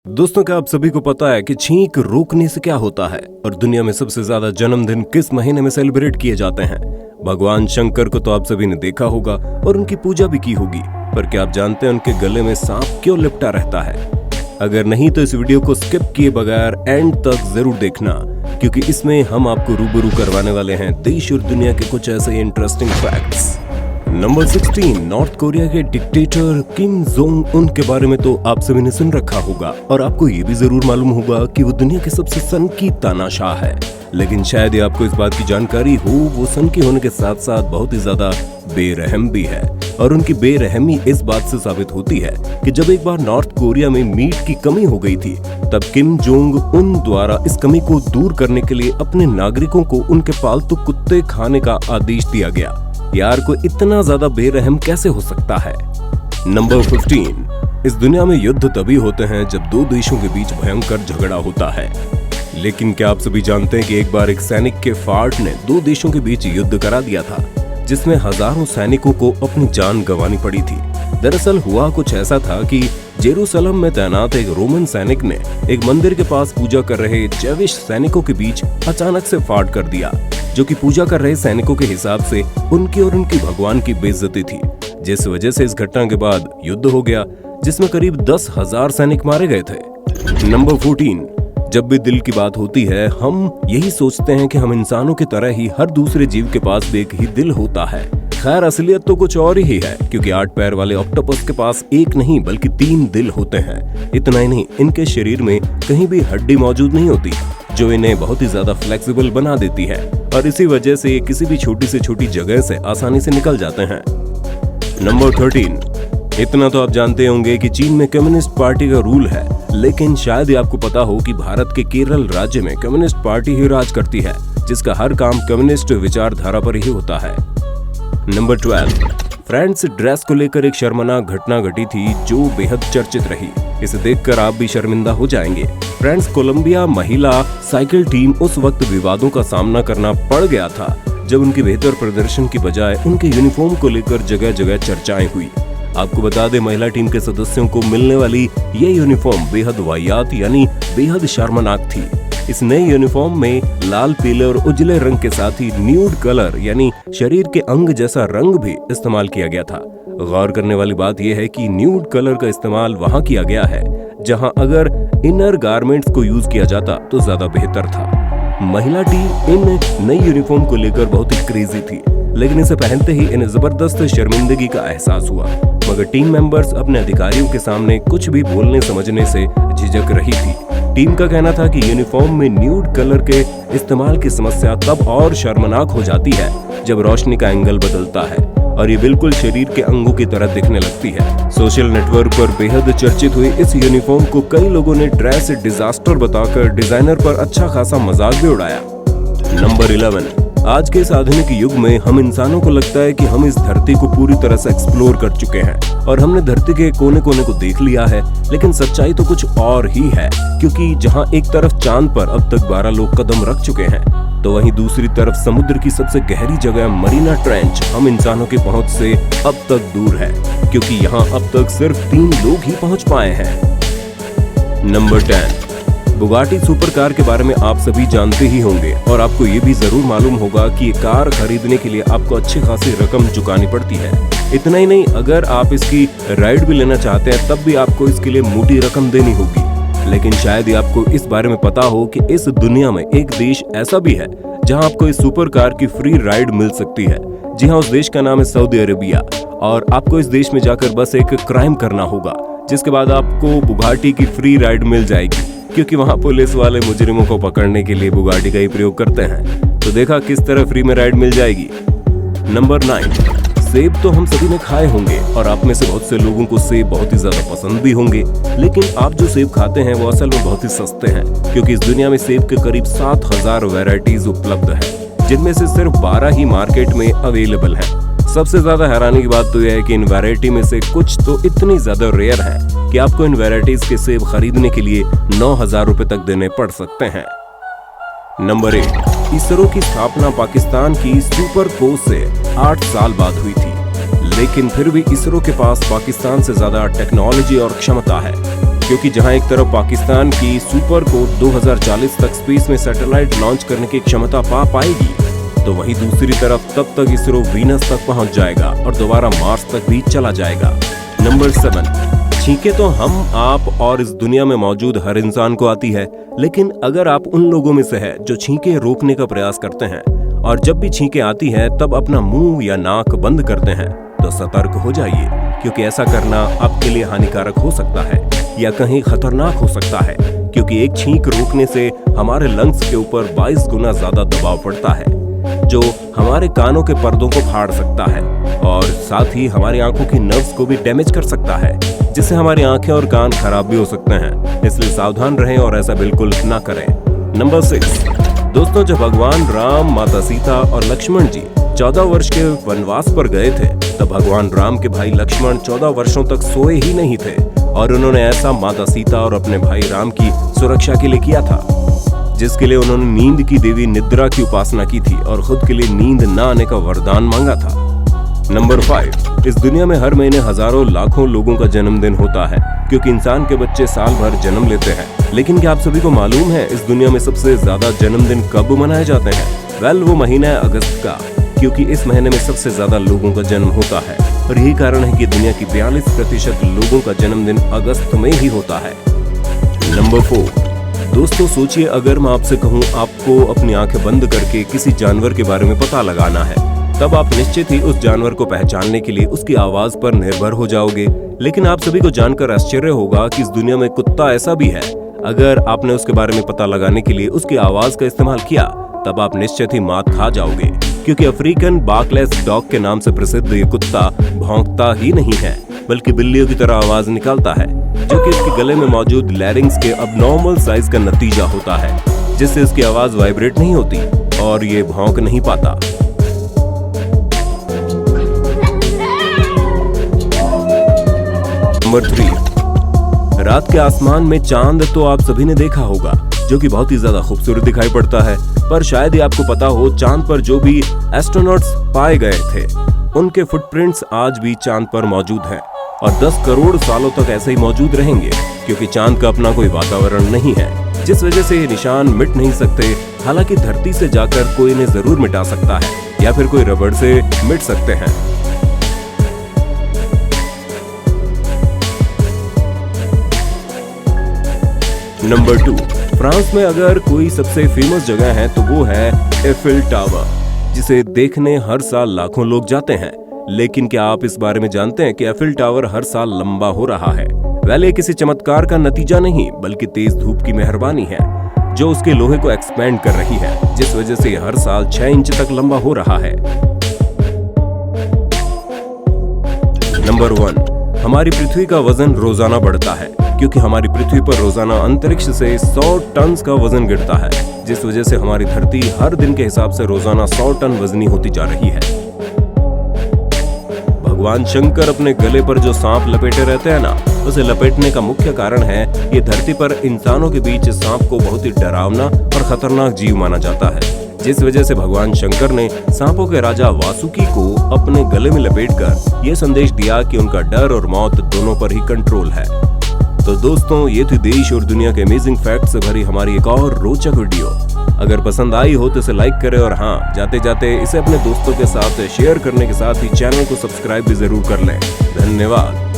दोस्तों, क्या आप सभी को पता है कि छींक रोकने से क्या होता है और दुनिया में सबसे ज्यादा जन्मदिन किस महीने में सेलिब्रेट किए जाते हैं? भगवान शंकर को तो आप सभी ने देखा होगा और उनकी पूजा भी की होगी, पर क्या आप जानते हैं उनके गले में सांप क्यों लिपटा रहता है? अगर नहीं तो इस वीडियो को स्किप किए बगैर एंड तक जरूर देखना, क्योंकि इसमें हम आपको रूबरू करवाने वाले हैं देश और दुनिया के कुछ ऐसे interesting facts. Number 16, north Korea के डिक्टेटर किम जोंग उन के बारे में तो आप सभी ने सुन रखा होगा और आपको ये भी जरूर मालूम होगा कि वो दुनिया के सबसे सनकी तानाशाह है। लेकिन शायद ये आपको इस बात की जानकारी हो, वो सनकी होने के साथ साथ बहुत ही ज्यादा बेरहम भी है। और उनकी बेरहमी इस बात से साबित होती है कि जब एक बार नॉर्थ कोरिया में मीट की कमी हो गई थी, तब किम जोंग उन द्वारा इस कमी को दूर करने के लिए अपने नागरिकों को उनके पालतू कुत्ते खाने का आदेश दिया गया। यार, कोई इतना ज्यादा बेरहम कैसे हो सकता है? नंबर 15, इस दुनिया में युद्ध तभी होते हैं जब दो देशों के बीच भयंकर झगड़ा होता है। लेकिन क्या आप सभी जानते हैं कि एक बार एक सैनिक के फार्ट ने दो देशों के बीच युद्ध करा दिया था, जिसमें हजारों सैनिकों को अपनी जान गंवानी पड़ी थी। दरअसल हुआ कुछ ऐसा था कि जेरूसलम में तैनात एक रोमन सैनिक ने एक मंदिर के पास पूजा कर रहे जैविश सैनिकों के बीच अचानक से फाड़ कर दिया, जो कि पूजा कर रहे सैनिकों के हिसाब से उनकी और उनकी भगवान की बेइज्जती थी। जिस वजह से इस घटना के बाद युद्ध हो गया, जिसमें करीब 10,000 सैनिक मारे गए थे। नंबर 14, जब भी दिल की बात होती है, हम यही सोचते हैं कि हम इंसानों की तरह ही हर दूसरे जीव के पास भी एक ही दिल होता है। खैर, असलियत तो कुछ और ही है, क्योंकि 8 पैर वाले ऑक्टोपस के पास एक नहीं बल्कि 3 दिल होते हैं। इतना ही नहीं, इनके शरीर में कहीं भी हड्डी मौजूद नहीं होती, जो इन्हें बहुत ही ज्यादा फ्लेक्सिबल बना देती है, और इसी वजह से ये किसी भी छोटी से छोटी जगह से आसानी से निकल जाते हैं। नंबर 13, इतना तो आप जानते होंगे कि चीन में कम्युनिस्ट पार्टी का रूल है, लेकिन शायद ही आपको पता हो कि भारत के केरल राज्य में कम्युनिस्ट पार्टी ही राज करती है, जिसका हर काम कम्युनिस्ट विचारधारा पर ही होता है। नंबर 12, फ्रेंड्स ड्रेस को लेकर एक शर्मनाक घटना घटी थी जो बेहद चर्चित रही। इसे देखकर आप भी शर्मिंदा हो जाएंगे। फ्रेंड्स, कोलंबिया महिला साइकिल टीम उस वक्त विवादों का सामना करना पड़ गया था जब उनके बेहतर प्रदर्शन की बजाय उनके यूनिफॉर्म को लेकर जगह जगह चर्चाएं हुई। आपको बता दें, महिला टीम के सदस्यों को मिलने वाली ये यूनिफॉर्म बेहद वाहियात यानी बेहद शर्मनाक थी। इस नए यूनिफॉर्म में लाल, पीले और उजले रंग के साथ ही न्यूड कलर यानी शरीर के अंग जैसा रंग भी इस्तेमाल किया गया था। गौर करने वाली बात यह है कि न्यूड कलर का इस्तेमाल वहां किया गया है जहां अगर इनर गारमेंट्स को यूज किया जाता तो ज्यादा बेहतर था। महिला टीम इन नई यूनिफॉर्म को लेकर बहुत ही क्रेजी थी, लेकिन इसे पहनते ही इन्हें जबरदस्त शर्मिंदगी का एहसास हुआ। मगर टीम मेंबर्स अपने अधिकारियों के सामने कुछ भी बोलने समझने से झिझक रही थी। टीम का कहना था कि यूनिफॉर्म में न्यूड कलर के इस्तेमाल की समस्या तब और शर्मनाक हो जाती है जब रोशनी का एंगल बदलता है और ये बिल्कुल शरीर के अंगों की तरह दिखने लगती है। सोशल नेटवर्क पर बेहद चर्चित हुई इस यूनिफॉर्म को कई लोगों ने ड्रेस डिजास्टर बताकर डिजाइनर पर अच्छा खासा मजाक भी उड़ाया। नंबर 11, आज के इस आधुनिक युग में हम इंसानों को लगता है कि हम इस धरती को पूरी तरह से एक्सप्लोर कर चुके हैं और हमने धरती के कोने कोने को देख लिया है, लेकिन सच्चाई तो कुछ और ही है, क्योंकि जहां एक तरफ चांद पर अब तक 12 लोग कदम रख चुके हैं, तो वहीं दूसरी तरफ समुद्र की सबसे गहरी जगह मरीना ट्रेंच हम इंसानों की पहुंच से अब तक दूर है, क्योंकि यहाँ अब तक सिर्फ 3 लोग ही पहुंच पाए हैं। नंबर 10, बुगाटी सुपर कार के बारे में आप सभी जानते ही होंगे और आपको ये भी जरूर मालूम होगा कि ये कार खरीदने के लिए आपको अच्छी खासी रकम चुकानी पड़ती है। इतना ही नहीं, अगर आप इसकी राइड भी लेना चाहते हैं तब भी आपको इसके लिए मोटी रकम देनी होगी। लेकिन शायद ही आपको इस बारे में पता हो कि इस दुनिया में एक देश ऐसा भी है जहां आपको इस सुपर कार की फ्री राइड मिल सकती है। जी हाँ, उस देश का नाम है सऊदी अरेबिया, और आपको इस देश में जाकर बस एक क्राइम करना होगा, जिसके बाद आपको बुगाटी की फ्री राइड मिल जाएगी, क्योंकि वहां पुलिस वाले मुजरिमों को पकड़ने के लिए बुगाटी का ही प्रयोग करते हैं। तो देखा किस तरह फ्री में राइड मिल जाएगी। नंबर 9, सेब तो हम सभी ने खाए होंगे और आप में से बहुत से लोगों को सेब बहुत ही ज्यादा पसंद भी होंगे, लेकिन आप जो सेब खाते हैं वो असल में बहुत ही सस्ते हैं, क्योंकि इस दुनिया में सेब के करीब 7,000 वैरायटीज उपलब्ध है, जिनमें से सिर्फ 12 ही मार्केट में अवेलेबल है। सबसे ज्यादा हैरानी की बात तो यह है कि इन वैरायटी में से कुछ तो इतनी ज्यादा रेयर है कि आपको इन वैरायटीज के सेब खरीदने के लिए 9,000 रुपए तक देने पड़ सकते हैं। नंबर 8, इसरो की स्थापना पाकिस्तान की सुपर कोस से 8 साल बाद हुई थी, लेकिन फिर भी इसरो के पास पाकिस्तान से ज्यादा टेक्नोलॉजी और क्षमता है। क्योंकि जहां एक तरफ पाकिस्तान की सुपर कोर 2040 तक स्पेस में सैटेलाइट लॉन्च करने की क्षमता पा पाएगी, तो वहीं दूसरी तरफ तब तक इसरो वीनस तक पहुंच जाएगा और दोबारा मार्स तक भी चला जाएगा। नंबर 7, छींके तो हम, आप और इस दुनिया में मौजूद हर इंसान को आती है, लेकिन अगर आप उन लोगों में से है जो छींके रोकने का प्रयास करते हैं और जब भी छींके आती है तब अपना मुंह या नाक बंद करते हैं, तो सतर्क हो जाइए, क्योंकि ऐसा करना आपके लिए हानिकारक हो सकता है या कहीं खतरनाक हो सकता है, क्योंकि एक छींक रोकने से हमारे लंग्स के ऊपर 22 गुना ज्यादा दबाव पड़ता है, जो हमारे कानों के पर्दों को फाड़ सकता है और साथ ही हमारी आंखों की नर्व्स को भी डैमेज कर सकता है, जिससे हमारी आंखें और कान खराब भी हो सकते हैं। इसलिए सावधान रहें और ऐसा बिल्कुल ना करें। नंबर 6, दोस्तों, जब भगवान राम, माता सीता और लक्ष्मण जी 14 वर्ष के वनवास पर गए थे, तब भगवान राम के भाई लक्ष्मण 14 वर्षों तक सोए ही नहीं थे और उन्होंने ऐसा माता सीता और अपने भाई राम की सुरक्षा के लिए किया था, जिसके लिए उन्होंने नींद की देवी निद्रा की उपासना की थी और खुद के लिए नींद न आने का वरदान मांगा था। नंबर 5, इस दुनिया में हर महीने हजारों लाखों लोगों का जन्मदिन होता है, क्योंकि इंसान के बच्चे साल भर जन्म लेते हैं। लेकिन क्या आप सभी को मालूम है इस दुनिया में सबसे ज्यादा जन्मदिन कब मनाए जाते हैं? वेल, वो महीना है अगस्त का, क्योंकि इस महीने में सबसे ज्यादा लोगों का जन्म होता है और यही कारण है कि दुनिया की 42% लोगों का जन्मदिन अगस्त में ही होता है। नंबर 4, दोस्तों, सोचिए अगर मैं आपसे कहूं आपको अपनी आंखें बंद करके किसी जानवर के बारे में पता लगाना है, तब आप निश्चित ही उस जानवर को पहचानने के लिए उसकी आवाज पर निर्भर हो जाओगे। लेकिन आप सभी को जानकर आश्चर्य होगा कि इस दुनिया में कुत्ता ऐसा भी है। अगर आपने उसके बारे में पता लगाने के लिए उसकी आवाज का इस्तेमाल किया, तब आप निश्चित ही मात खा जाओगे, क्योंकि अफ्रीकन बार्कलेस डॉग के नाम से प्रसिद्ध ये कुत्ता भौंकता ही नहीं है, बल्कि बिल्लियों की तरह आवाज निकालता है, जो कि इसके गले में मौजूद लैरिंग्स के अबनॉर्मल साइज का नतीजा होता है, जिससे इसकी आवाज वाइब्रेट नहीं होती और ये भौंक नहीं पाता। नंबर 3, रात के आसमान में चांद तो आप सभी ने देखा होगा, जो कि बहुत ही ज्यादा खूबसूरत दिखाई पड़ता है, पर शायद ही आपको पता हो चांद पर जो भी एस्ट्रोनॉट्स पाए गए थे, उनके फुटप्रिंट्स आज भी चांद पर मौजूद हैं और 10 करोड़ सालों तक ऐसे ही मौजूद रहेंगे, क्योंकि चांद का अपना कोई वातावरण नहीं है, जिस वजह से ये निशान मिट नहीं सकते। हालांकि धरती से जाकर कोई इन्हें जरूर मिटा सकता है या फिर कोई रबड़ से मिट सकते हैं। नंबर 2, फ्रांस में अगर कोई सबसे फेमस जगह है तो वो है एफिल टावर, जिसे देखने हर साल लाखों लोग जाते हैं। लेकिन क्या आप इस बारे में जानते हैं कि एफिल टावर हर साल लंबा हो रहा है? वेल, ये किसी चमत्कार का नतीजा नहीं, बल्कि तेज धूप की मेहरबानी है, जो उसके लोहे को एक्सपेंड कर रही है, जिस वजह से हर साल 6 इंच तक लंबा हो रहा है। नंबर 1, हमारी पृथ्वी का वजन रोजाना बढ़ता है, क्योंकि हमारी पृथ्वी पर रोजाना अंतरिक्ष से 100 टन का वजन गिरता है, जिस वजह से हमारी धरती हर दिन के हिसाब से रोजाना 100 टन वजनी होती जा रही है। भगवान शंकर अपने गले पर जो सांप लपेटे रहते हैं ना, उसे लपेटने का मुख्य कारण है ये धरती पर इंसानों के बीच सांप को बहुत ही डरावना और खतरनाक जीव माना जाता है, जिस वजह से भगवान शंकर ने सांपों के राजा वासुकी को अपने गले में लपेटकर यह संदेश दिया कि उनका डर और मौत दोनों पर ही कंट्रोल है। तो दोस्तों, ये थी देश और दुनिया के अमेजिंग फैक्ट से भरी हमारी एक और रोचक वीडियो। अगर पसंद आई हो तो इसे लाइक करें और हाँ, जाते जाते इसे अपने दोस्तों के साथ शेयर करने के साथ ही चैनल को सब्सक्राइब भी जरूर कर लें। धन्यवाद।